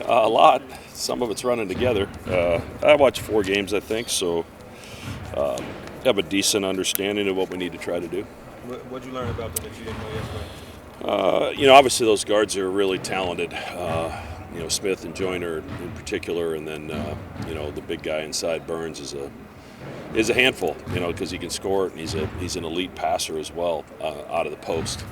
A lot. Some of it's running together. I watched 4 games, I think, so have a decent understanding of what we need to try to do. What'd you learn about them that you didn't know yesterday? Obviously those guards are really talented. Smith and Joyner in particular, and then the big guy inside Burns is a handful. Because he can score it, and he's an elite passer as well out of the post.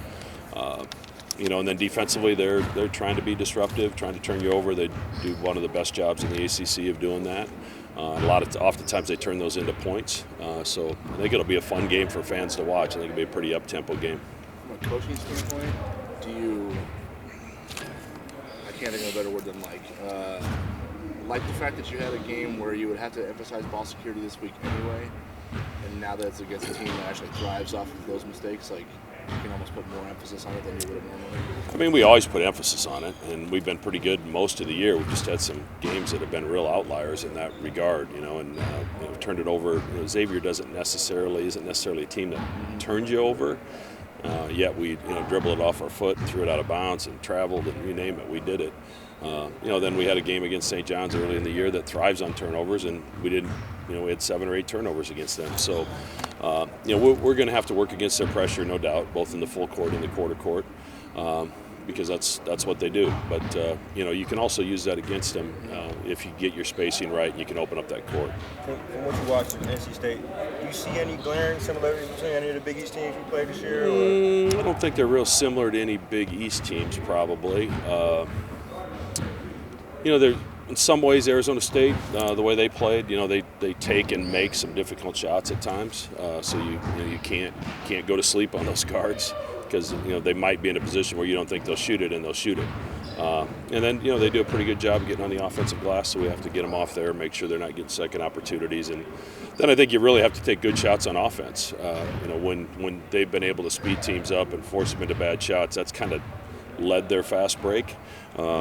And then defensively, they're trying to be disruptive, trying to turn you over. They do one of the best jobs in the ACC of doing that. Oftentimes they turn those into points. So I think it'll be a fun game for fans to watch. I think it'll be a pretty up-tempo game. From a coaching standpoint, I can't think of a better word than like the fact that you had a game where you would have to emphasize ball security this week anyway, and now that it's against a team that actually thrives off of those mistakes, you can almost put more emphasis on it than you would have normally. I mean, we always put emphasis on it, and we've been pretty good most of the year. We've just had some games that have been real outliers in that regard, and we've turned it over. Xavier isn't necessarily a team that turns you over. Yet we dribble it off our foot and threw it out of bounds and traveled, and you name it, we did it. Then we had a game against St. John's early in the year that thrives on turnovers, and we didn't. We had 7 or 8 turnovers against them. So, we're going to have to work against their pressure, no doubt, both in the full court and the quarter court, because that's what they do. But you can also use that against them if you get your spacing right and you can open up that court. From what you watched at NC State, do you see any glaring similarities between any of the Big East teams we played this year? I don't think they're real similar to any Big East teams, probably. They're in some ways Arizona State, the way they played, they take and make some difficult shots at times. So you can't go to sleep on those guards because they might be in a position where you don't think they'll shoot it, and they'll shoot it. And then they do a pretty good job of getting on the offensive glass, so we have to get them off there, make sure they're not getting second opportunities. And then I think you really have to take good shots on offense. When they've been able to speed teams up and force them into bad shots, that's kind of led their fast break.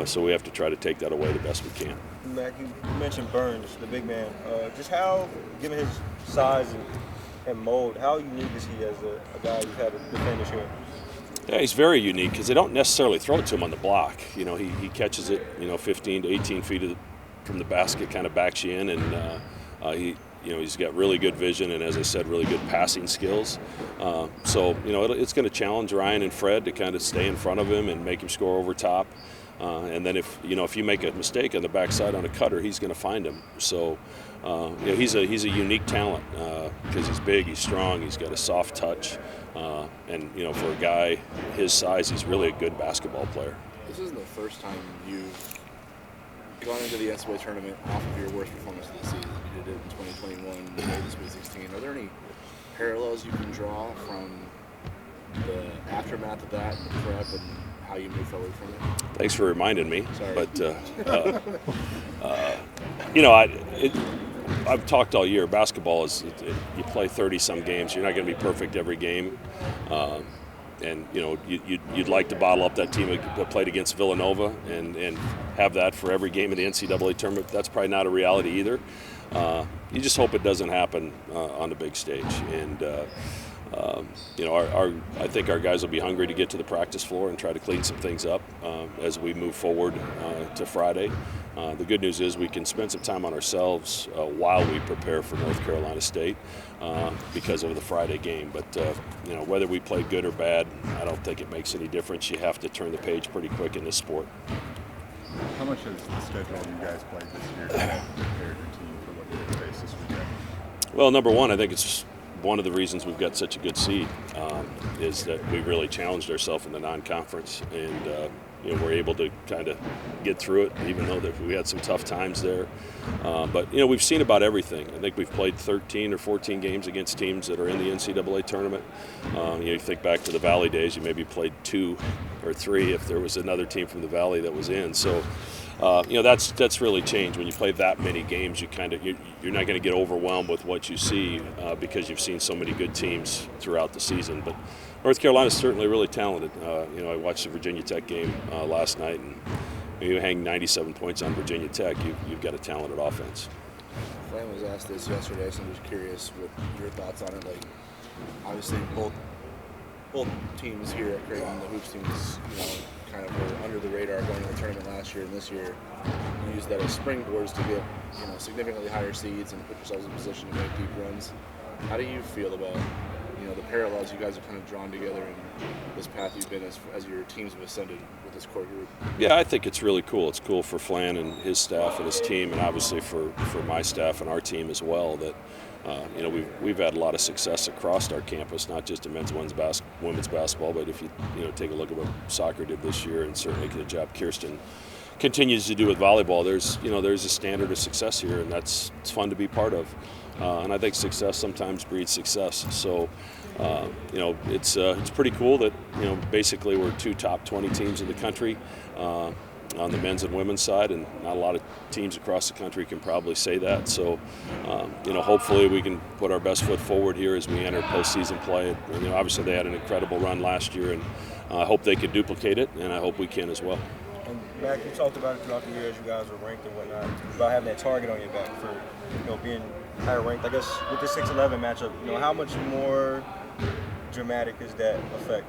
So we have to try to take that away the best we can. Mac, you mentioned Burns, the big man. Just how, given his size and mold, how unique is he as a guy you've had to defend this year? Yeah, he's very unique because they don't necessarily throw it to him on the block. He catches it, 15 to 18 feet from the basket, kind of backs you in, and he's got really good vision and, as I said, really good passing skills. So it's going to challenge Ryan and Fred to kind of stay in front of him and make him score over top. And then if you make a mistake on the backside on a cutter, he's going to find him. So he's a unique talent because he's big, he's strong, he's got a soft touch, and for a guy his size, he's really a good basketball player. This isn't the first time you've gone into the NCAA tournament off of your worst performance of the season. You did it in 2021, you made the Sweet 16. Are there any parallels you can draw from the aftermath of that, and the prep, and how you move forward from it? Thanks for reminding me. Sorry. But I've talked all year. Basketball is you play 30-some games. You're not going to be perfect every game, and you'd like to bottle up that team that played against Villanova and have that for every game of the NCAA tournament. That's probably not a reality either. You just hope it doesn't happen on the big stage, and. I think our guys will be hungry to get to the practice floor and try to clean some things up as we move forward to Friday. The good news is we can spend some time on ourselves while we prepare for North Carolina State because of the Friday game. But, whether we play good or bad, I don't think it makes any difference. You have to turn the page pretty quick in this sport. How much has the schedule you guys played this year prepared your team for what you're going to face this weekend? Well, number one, I think it's one of the reasons we've got such a good seed is that we really challenged ourselves in the non-conference, and we're able to kind of get through it, even though we had some tough times there. But we've seen about everything. I think we've played 13 or 14 games against teams that are in the NCAA tournament. You think back to the Valley days, you maybe played 2 or 3 if there was another team from the Valley that was in. So. That's really changed. When you play that many games, you're not going to get overwhelmed with what you see because you've seen so many good teams throughout the season. But North Carolina's certainly really talented. I watched the Virginia Tech game last night, and you hang 97 points on Virginia Tech, you've got a talented offense. Fran was asked this yesterday, so I'm just curious what your thoughts on it. Obviously, both teams here at Creighton, the hoops teams, kind of were under the radar going to the tournament. tournament last year and this year, you used that as springboards to get significantly higher seeds and put yourselves in position to make deep runs. How do you feel about the parallels you guys have kind of drawn together in this path you've been as your teams have ascended with this core group? Yeah, I think it's really cool. It's cool for Flan and his staff and his team, and obviously for my staff and our team as well, that we've had a lot of success across our campus, not just in men's and women's basketball, but if you take a look at what soccer did this year, and certainly the job Kirsten continues to do with volleyball, there's a standard of success here, and it's fun to be part of. And I think success sometimes breeds success. So, it's pretty cool that basically we're 2 top 20 teams in the country on the men's and women's side, and not a lot of teams across the country can probably say that. So, hopefully we can put our best foot forward here as we enter postseason play. And, obviously they had an incredible run last year, and I hope they can duplicate it, and I hope we can as well. And Mac, you talked about it throughout the years you guys were ranked and whatnot, about having that target on your back for being higher ranked. I guess with the 6-11 matchup, how much more dramatic is that effect?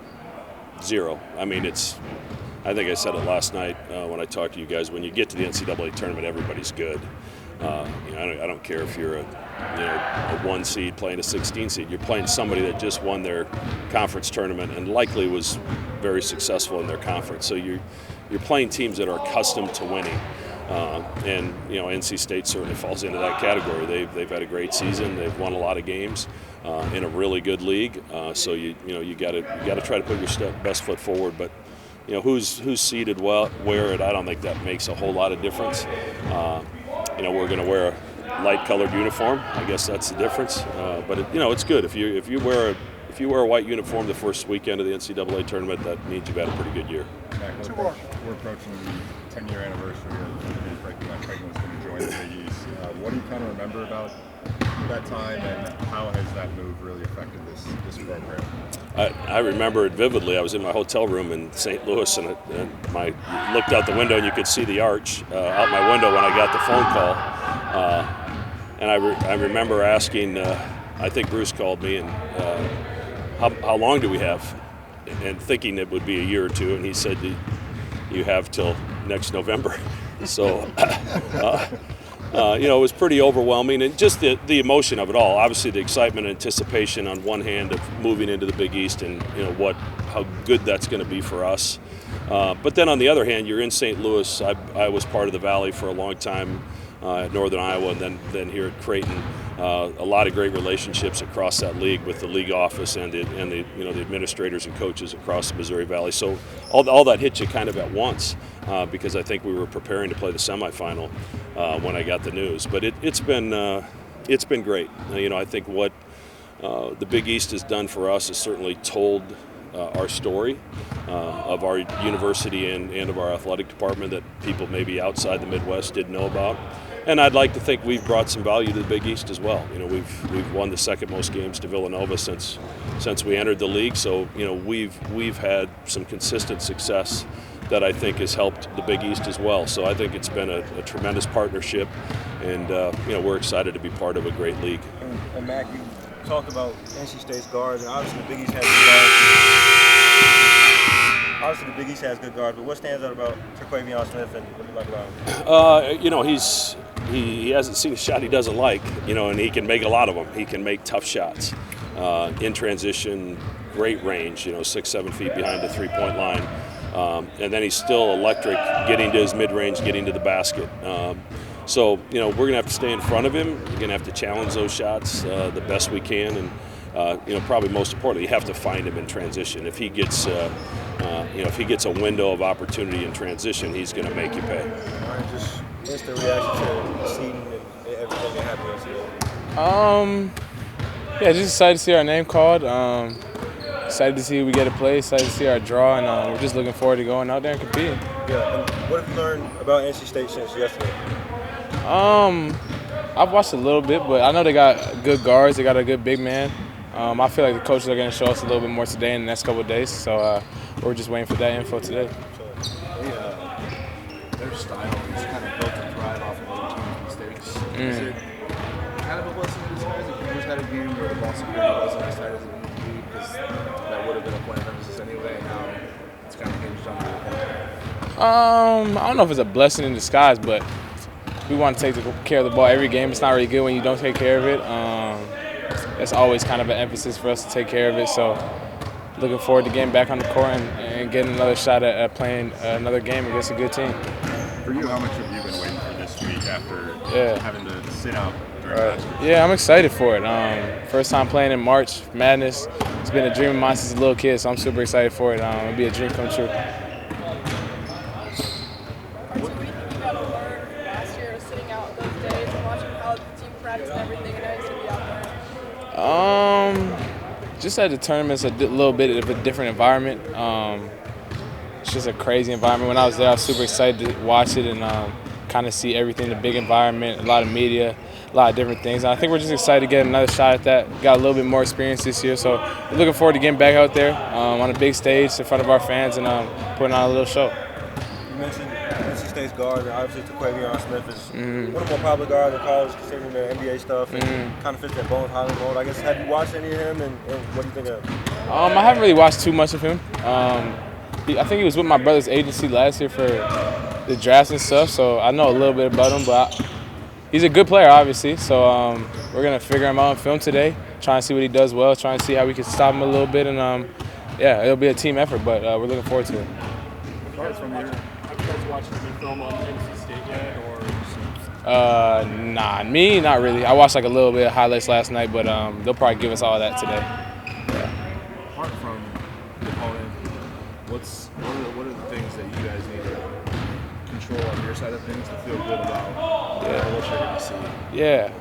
0. I mean, I think I said it last night when I talked to you guys. When you get to the NCAA tournament, everybody's good. I don't care if you're a 1 seed playing a 16 seed. You're playing somebody that just won their conference tournament and likely was very successful in their conference. So you're playing teams that are accustomed to winning. And NC State certainly falls into that category. They've had a great season. They've won a lot of games in a really good league. So you got to try to put your best foot forward. But who's seated where I don't think that makes a whole lot of difference. We're going to wear a light-colored uniform. I guess that's the difference. But it's good if you wear a white uniform the first weekend of the NCAA tournament. That means you've had a pretty good year. We're approaching the 10-year anniversary of the news breaking that Creighton was going to join the Big East. What do you kind of remember about that time, and how has that move really affected this program? I remember it vividly. I was in my hotel room in St. Louis, and I looked out the window, and you could see the arch out my window when I got the phone call. And I remember asking, I think Bruce called me, and how long do we have? And thinking it would be a year or two, and he said, you have till next November. So, it was pretty overwhelming, and just the emotion of it all. Obviously, the excitement and anticipation on one hand of moving into the Big East, and how good that's going to be for us. But then on the other hand, you're in St. Louis. I was part of the Valley for a long time at Northern Iowa, and then here at Creighton. A lot of great relationships across that league with the league office and the administrators and coaches across the Missouri Valley. So all that hit you kind of at once because I think we were preparing to play the semifinal when I got the news. But it's been great. I think what the Big East has done for us is certainly told our story of our university and of our athletic department that people maybe outside the Midwest didn't know about. And I'd like to think we've brought some value to the Big East as well. We've won the second most games to Villanova since we entered the league. So we've had some consistent success that I think has helped the Big East as well. So I think it's been a tremendous partnership, and we're excited to be part of a great league. And Mac, you talked about NC State's guards, and obviously the Big East has good guards. But what stands out about Tre'Quavion Smith, and what do you like about him? He hasn't seen a shot he doesn't like, and he can make a lot of them. He can make tough shots in transition, great range, 6-7 feet behind the three-point line. And then he's still electric getting to his mid-range, getting to the basket. So, we're going to have to stay in front of him. We're going to have to challenge those shots the best we can. And, probably most importantly, you have to find him in transition. If he gets, a window of opportunity in transition, he's going to make you pay. All right, just instant reaction to seeing and everything that happened yesterday. Yeah, just excited to see our name called. Excited to see we get a play. Excited to see our draw, and we're just looking forward to going out there and competing. Yeah, and what have you learned about NC State since yesterday? I've watched a little bit, but I know they got good guards. They got a good big man. I feel like the coaches are going to show us a little bit more today in the next couple of days. So we're just waiting for that info today. Their style is kind of built to thrive off of other teams' mistakes. Is it kind of a blessing in disguise if you just had a game where the ball security wasn't as tight as it needed to be, because that would have been a point of emphasis anyway, and now it's kind of hinged on the I don't know if it's a blessing in disguise, but we want to take care of the ball every game. It's not really good when you don't take care of it. That's always kind of an emphasis for us to take care of it. So looking forward to getting back on the court and getting another shot at playing another game against a good team. For you, how much have you been waiting for this week after having to sit out during last week? Yeah, I'm excited for it. First time playing in March Madness. It's been a dream of mine since a little kid, so I'm super excited for it. It'll be a dream come true. What were you thinking about last year, sitting out those days and watching how the team practiced and everything, and how to be out there? Just at the tournament's a little bit of a different environment. It's just a crazy environment. When I was there, I was super excited to watch it and kind of see everything, the big environment, a lot of media, a lot of different things. And I think we're just excited to get another shot at that. Got a little bit more experience this year, so we're looking forward to getting back out there on a big stage in front of our fans and putting on a little show. You mentioned NC State's guard, and obviously Creighton Smith is one of the more popular guards in college, considering the NBA stuff, and kind of fits that Bones Highland mold. I guess, have you watched any of him, and what do you think of him? I haven't really watched too much of him. I think he was with my brother's agency last year for the drafts and stuff, so I know a little bit about him, but he's a good player, obviously, so we're going to figure him out on film today, trying to see what he does well, trying to see how we can stop him a little bit, and yeah, it'll be a team effort, but we're looking forward to it. Apart from your Have you guys watched any film on NC State yet, or? Nah, me, not really. I watched like a little bit of highlights last night, but they'll probably give us all that today. Apart from the opponent, what are the things that you guys need to control on your side of things to feel good about what you're going to see? Yeah.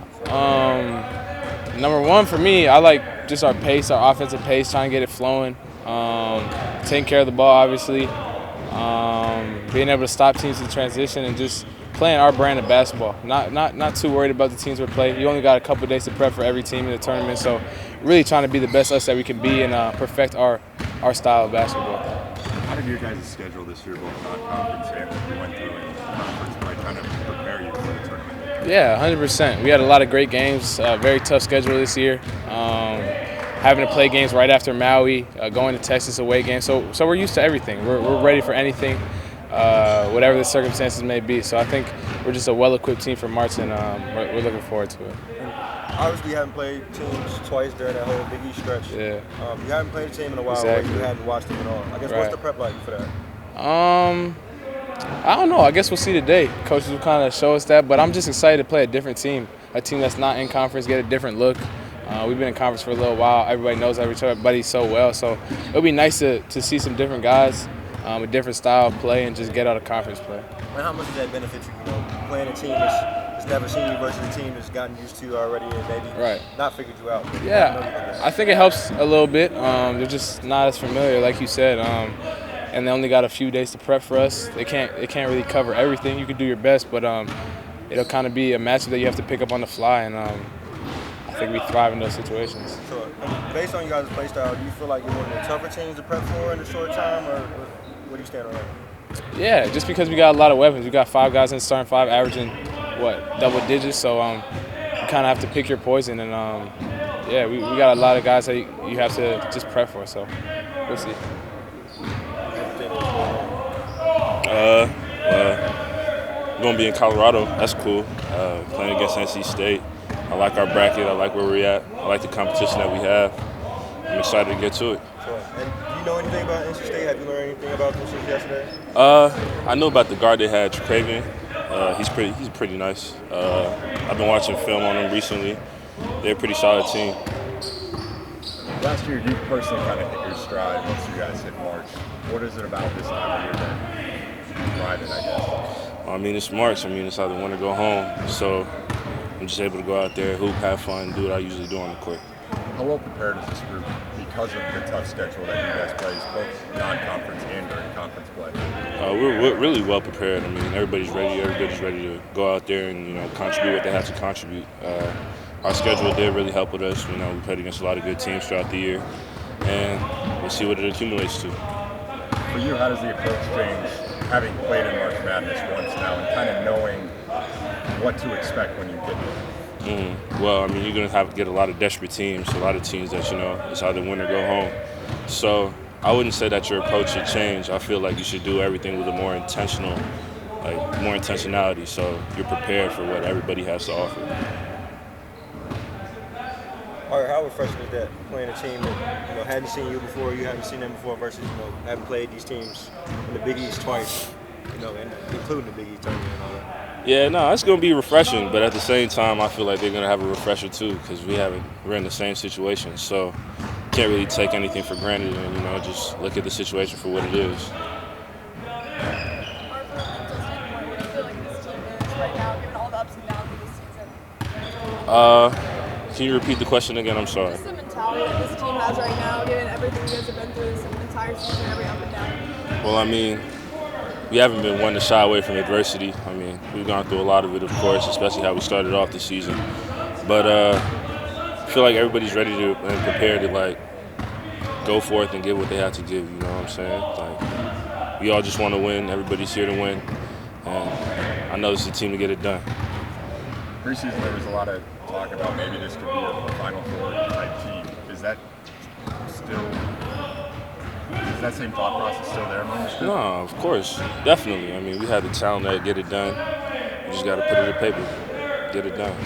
Number one for me, I like just our pace, our offensive pace, trying to get it flowing. Taking care of the ball, obviously. Being able to stop teams in transition and just playing our brand of basketball. Not too worried about the teams we're playing. You only got a couple days to prep for every team in the tournament, so really trying to be the best us that we can be and perfect our style of basketball. How did your guys' schedule this year, both non-conference and what you went through in conference play, kind of prepare you for the tournament? Yeah, 100%. We had a lot of great games, very tough schedule this year. Having to play games right after Maui, going to Texas away games. So we're used to everything. We're ready for anything, whatever the circumstances may be. So I think we're just a well-equipped team for March, and we're looking forward to it. Obviously, you haven't played teams twice during that whole Big East stretch. Yeah. You haven't played a team in a while Exactly. where you hadn't watched them at all. I guess, what's the prep like for that? I don't know. I guess we'll see today. Coaches will kind of show us that, but I'm just excited to play a different team, a team that's not in conference, get a different look. We've been in conference for a little while. Everybody knows everybody so well, so it'll be nice to see some different guys, a different style of play, and just get out of conference play. And how much does that benefit you? You know, playing a team that's never seen you versus a team that's gotten used to you already and maybe not figured you out. Yeah, I think it helps a little bit. They're just not as familiar, like you said, and they only got a few days to prep for us. They can't really cover everything. You can do your best, but it'll kind of be a matchup that you have to pick up on the fly, and I think we thrive in those situations. So, based on you guys' play style, do you feel like you're one of the tougher teams to prep for in a short time, or where do you stand on that? Yeah, just because we got a lot of weapons. We got 5 guys in the starting 5 averaging, double digits. So you kind of have to pick your poison. And, yeah, we got a lot of guys that you have to just prep for. So we'll see. We're going to be in Colorado. That's cool. Playing against NC State. I like our bracket. I like where we're at. I like the competition that we have. I'm excited to get to it. Sure. And do you know anything about NC State? Have you learned anything about them since yesterday? I know about the guard they had, Creighton. He's pretty nice. I've been watching film on them recently. They're a pretty solid team. Last year, you personally kind of hit your stride once you guys hit March. What is it about this time of year that you ride it, I guess? I mean, it's March. I mean, it's either win or go home. So I'm just able to go out there, hoop, have fun, do what I usually do on the court. How well prepared is this group because of the tough schedule that you guys play, both non-conference and during conference play? We're really well prepared. I mean, everybody's ready. Everybody's ready to go out there and contribute what they have to contribute. Our schedule did really help with us. We played against a lot of good teams throughout the year, and we'll see what it accumulates to. For you, how does the approach change, having played in March Madness once now, and kind of knowing what to expect when you get there? Well, I mean, you're going to have to get a lot of desperate teams, a lot of teams that, it's either win or go home. So I wouldn't say that your approach should change. I feel like you should do everything with a more more intentionality, so you're prepared for what everybody has to offer. All right, how refreshing is that playing a team that hadn't seen you before, you haven't seen them before, versus having played these teams in the Big East twice, and including the Big East tournament and all that. Yeah, no, it's gonna be refreshing, but at the same time, I feel like they're gonna have a refresher too because we're in the same situation, so can't really take anything for granted and just look at the situation for what it is. What do you feel like this team is right now, given all the ups and downs of this season? Can you repeat the question again? I'm sorry. Just the mentality that this team has right now, given everything you guys have been through this entire season, every up and down. Well, I mean, we haven't been one to shy away from adversity. I mean, we've gone through a lot of it, of course, especially how we started off the season. But I feel like everybody's ready to and prepared to go forth and give what they have to give. You know what I'm saying? We all just want to win. Everybody's here to win, and I know this is a team to get it done. Preseason, there was a lot of talk about maybe this could be a Final Four type team. Is that same thought process still there among the No, of course, definitely. I mean, we have the talent to get it done. We just got to put it to paper, get it done.